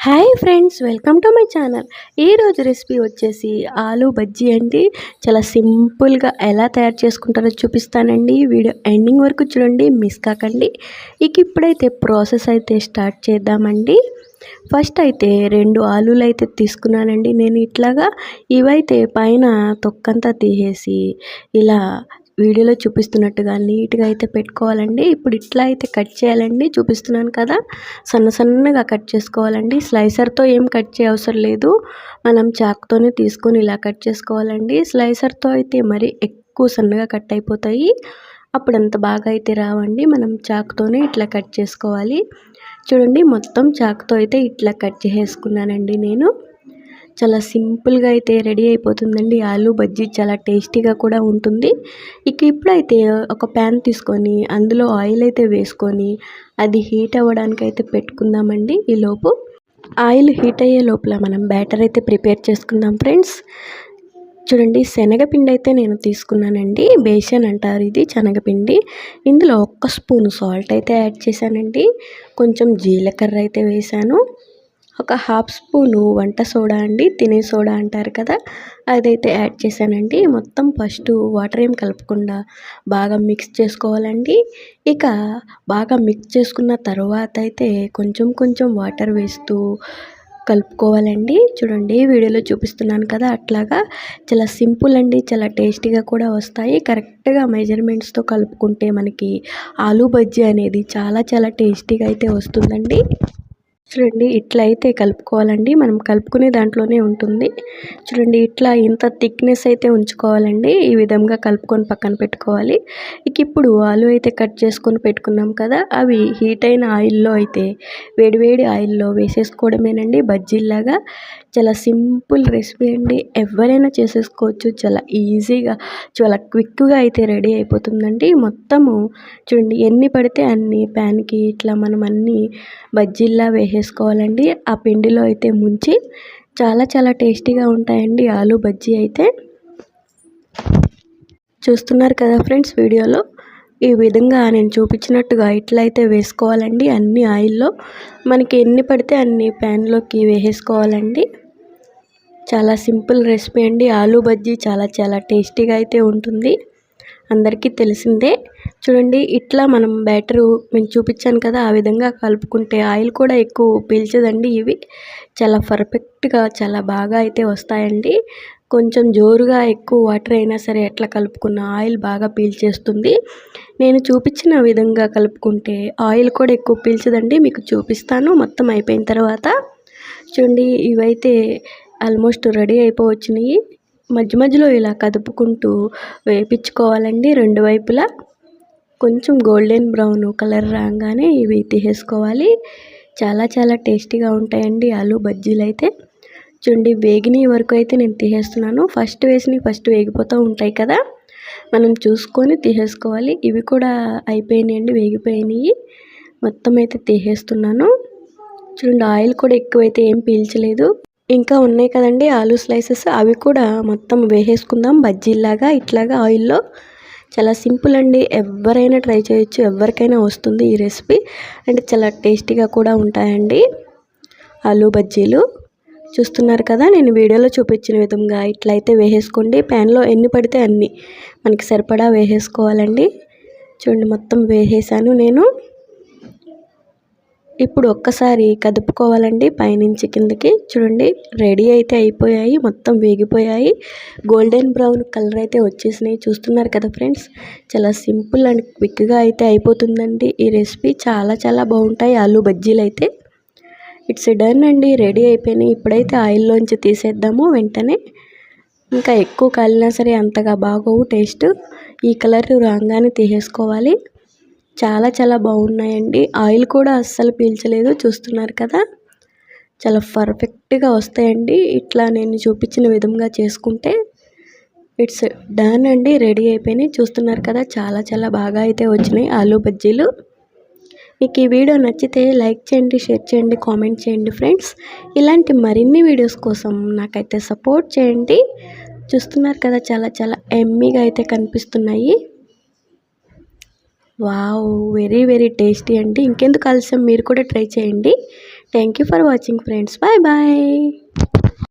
Hi friends, welcome to my channel. ఈరోజు recipe వచ్చేసి ఆలూ బజ్జీ అండి. చాలా సింపుల్గా ఎలా తయారు చేసుకుంటారో చూపిస్తానండి. వీడియో ఎండింగ్ వరకు చూడండి, మిస్ కాకండి. ఇప్పుడైతే ప్రాసెస్ అయితే స్టార్ట్ చేద్దామండి. ఫస్ట్ అయితే 2 ఆలూలు అయితే తీసుకున్నానండి నేను. ఇవైతే పైన తొక్కంతా తీసేసి ఇలా వీడియోలో చూపిస్తున్నట్టుగా నీట్గా అయితే పెట్టుకోవాలండి. ఇప్పుడు ఇట్లా అయితే కట్ చేయాలండి, చూపిస్తున్నాను కదా. సన్నగా కట్ చేసుకోవాలండి. స్లైసర్తో ఏం కట్ చేయ అవసరం లేదు, మనం చాకుతోనే తీసుకొని ఇలా కట్ చేసుకోవాలండి. స్లైసర్తో అయితే మరి ఎక్కువ సన్నగా కట్ అయిపోతాయి, అప్పుడు అంత బాగా అయితే రావండి. మనం చాకుతోనే ఇట్లా కట్ చేసుకోవాలి. చూడండి, మొత్తం చాకుతో అయితే ఇట్లా కట్ చేసుకున్నానండి నేను. చాలా సింపుల్గా అయితే రెడీ అయిపోతుందండి ఆలూ బజ్జీ. చాలా టేస్టీగా కూడా ఉంటుంది. ఇప్పుడైతే ఒక ప్యాన్ తీసుకొని అందులో ఆయిల్ అయితే వేసుకొని అది హీట్ అవ్వడానికి అయితే పెట్టుకుందామండి. ఈలోపు ఆయిల్ హీట్ అయ్యే లోపల మనం బ్యాటర్ అయితే ప్రిపేర్ చేసుకుందాం ఫ్రెండ్స్. చూడండి, శనగపిండి అయితే నేను తీసుకున్నానండి. బేసన్ అంటారు ఇది, శనగపిండి. ఇందులో 1 స్పూను సాల్ట్ అయితే యాడ్ చేశానండి. కొంచెం జీలకర్ర అయితే వేసాను. ఒక 1/2 స్పూను వంట సోడా అండి, తినే సోడా అంటారు కదా, అదైతే యాడ్ చేశానండి. మొత్తం ఫస్ట్ వాటర్ ఏం కలపకుండా బాగా మిక్స్ చేసుకోవాలండి. బాగా మిక్స్ చేసుకున్న తర్వాత అయితే కొంచెం వాటర్ వేస్తూ కలుపుకోవాలండి. చూడండి, వీడియోలో చూపిస్తున్నాను కదా, అట్లాగా. చాలా సింపుల్ అండి, చాలా టేస్టీగా కూడా వస్తాయి. కరెక్ట్గా మెజర్మెంట్స్తో కలుపుకుంటే మనకి ఆలూ బజ్జీ అనేది చాలా టేస్టీగా అయితే వస్తుందండి. చూడండి, ఇట్లా అయితే కలుపుకోవాలండి. మనం కలుపుకునే దాంట్లోనే ఉంటుంది. చూడండి, ఇట్లా ఇంత థిక్నెస్ అయితే ఉంచుకోవాలండి. ఈ విధంగా కలుపుకొని పక్కన పెట్టుకోవాలి. ఇప్పుడు ఆలు అయితే కట్ చేసుకొని పెట్టుకున్నాం కదా, అవి హీట్ అయిన ఆయిల్లో అయితే వేడివేడి ఆయిల్లో వేసేసుకోవడమేనండి బజ్జీలాగా. చాలా సింపుల్ రెసిపీ అండి, ఎవరైనా చేసేసుకోవచ్చు. చాలా ఈజీగా, చాలా క్విక్గా అయితే రెడీ అయిపోతుందండి. మొత్తము చూడండి, ఎన్ని పడితే అన్ని ప్యాన్కి ఇట్లా మనం అన్ని బజ్జీల్లా వేసేసుకోవాలండి. ఆ పిండిలో అయితే ముంచి చాలా టేస్టీగా ఉంటాయండి ఆలూ బజ్జీ అయితే. చూస్తున్నారు కదా ఫ్రెండ్స్, వీడియోలో ఈ విధంగా నేను చూపించినట్టుగా ఇట్లా అయితే వేసుకోవాలండి. అన్ని ఆయిల్లో మనకి ఎన్ని పడితే అన్ని ప్యాన్లోకి వేసేసుకోవాలండి. చాలా సింపుల్ రెసిపీ అండి ఆలూ బజ్జీ. చాలా టేస్టీగా అయితే ఉంటుంది, అందరికీ తెలిసిందే. చూడండి, ఇట్లా మనం బ్యాటరు నేను చూపించాను కదా, ఆ విధంగా కలుపుకుంటే ఆయిల్ కూడా ఎక్కువ పీల్చదండి. ఇవి చాలా పర్ఫెక్ట్గా చాలా బాగా అయితే వస్తాయండి. కొంచెం జోరుగా ఎక్కువ వాటర్ అయినా సరే ఎట్లా కలుపుకున్న ఆయిల్ బాగా పీల్చేస్తుంది. నేను చూపించిన విధంగా కలుపుకుంటే ఆయిల్ కూడా ఎక్కువ పీల్చదండి. మీకు చూపిస్తాను మొత్తం అయిపోయిన తర్వాత. చూడండి, ఇవైతే ఆల్మోస్ట్ రెడీ అయిపోవచ్చినాయి. మధ్యలో ఇలా కదుపుకుంటూ వేపించుకోవాలండి 2 వైపులా. కొంచెం గోల్డెన్ బ్రౌన్ కలర్ రాగానే ఇవి తీసేసుకోవాలి. చాలా టేస్టీగా ఉంటాయండి ఆలూ బజ్జీలు అయితే. చూడండి, వేగిన వరకు అయితే నేను తీసేస్తున్నాను. ఫస్ట్ వేగిపోతూ ఉంటాయి కదా, మనం చూసుకొని తీసేసుకోవాలి. ఇవి కూడా అయిపోయినాయండి, వేగిపోయినాయి. మొత్తం అయితే తీసేస్తున్నాను. చూడండి, ఆయిల్ కూడా ఎక్కువైతే ఏం పీల్చలేదు. ఇంకా ఉన్నాయి కదండి ఆలూ స్లైసెస్, అవి కూడా మొత్తం వేసేసుకుందాం బజ్జీలాగా ఇట్లాగా ఆయిల్లో. చాలా సింపుల్ అండి, ఎవరైనా ట్రై చేయొచ్చు, ఎవరికైనా వస్తుంది ఈ రెసిపీ. అంటే చాలా టేస్టీగా కూడా ఉంటాయండి ఆలూ బజ్జీలు. చూస్తున్నారు కదా, నేను వీడియోలో చూపించిన విధంగా ఇట్లయితే వేసేసుకోండి. ప్యాన్లో ఎన్ని పడితే అన్ని మనకి సరిపడా వేసేసుకోవాలండి. చూడండి, మొత్తం వేసేసాను నేను. ఇప్పుడు ఒక్కసారి కదుపుకోవాలండి పైనుంచి కిందకి. చూడండి, రెడీ అయితే అయిపోయాయి, మొత్తం వేగిపోయాయి. గోల్డెన్ బ్రౌన్ కలర్ అయితే వచ్చేసినాయి. చూస్తున్నారు కదా ఫ్రెండ్స్, చాలా సింపుల్ అండ్ క్విక్గా అయితే అయిపోతుందండి ఈ రెసిపీ. చాలా బాగుంటాయి ఆలూ బజ్జీలు అయితే. ఇట్స్ డన్ అండి, రెడీ అయిపోయినాయి. ఇప్పుడైతే ఆయిల్లోంచి తీసేద్దాము వెంటనే. ఇంకా ఎక్కువ కాలినా సరే అంతగా బాగోవు టేస్ట్. ఈ కలర్ రాగానే తీసేసుకోవాలి. చాలా బాగున్నాయండి. ఆయిల్ కూడా అస్సలు పీల్చలేదు. చూస్తున్నారు కదా, చాలా పర్ఫెక్ట్గా వస్తాయండి ఇట్లా నేను చూపించిన విధంగా చేసుకుంటే. ఇట్స్ డన్ అండి, రెడీ అయిపోయినాయి. చూస్తున్నారు కదా, చాలా బాగా అయితే వచ్చినాయి ఆలూ బజ్జీలు. మీకు ఈ వీడియో నచ్చితే లైక్ చేయండి, షేర్ చేయండి, కామెంట్ చేయండి ఫ్రెండ్స్. ఇలాంటి మరిన్ని వీడియోస్ కోసం నాకైతే సపోర్ట్ చేయండి. చూస్తున్నారు కదా, చాలా ఎమ్మీగా అయితే కనిపిస్తున్నాయి. వావ్, వెరీ టేస్టీ అండి. ఇంకెందుకు ఆలస్యం, మీరు కూడా ట్రై చేయండి. Thank you for watching friends. Bye bye.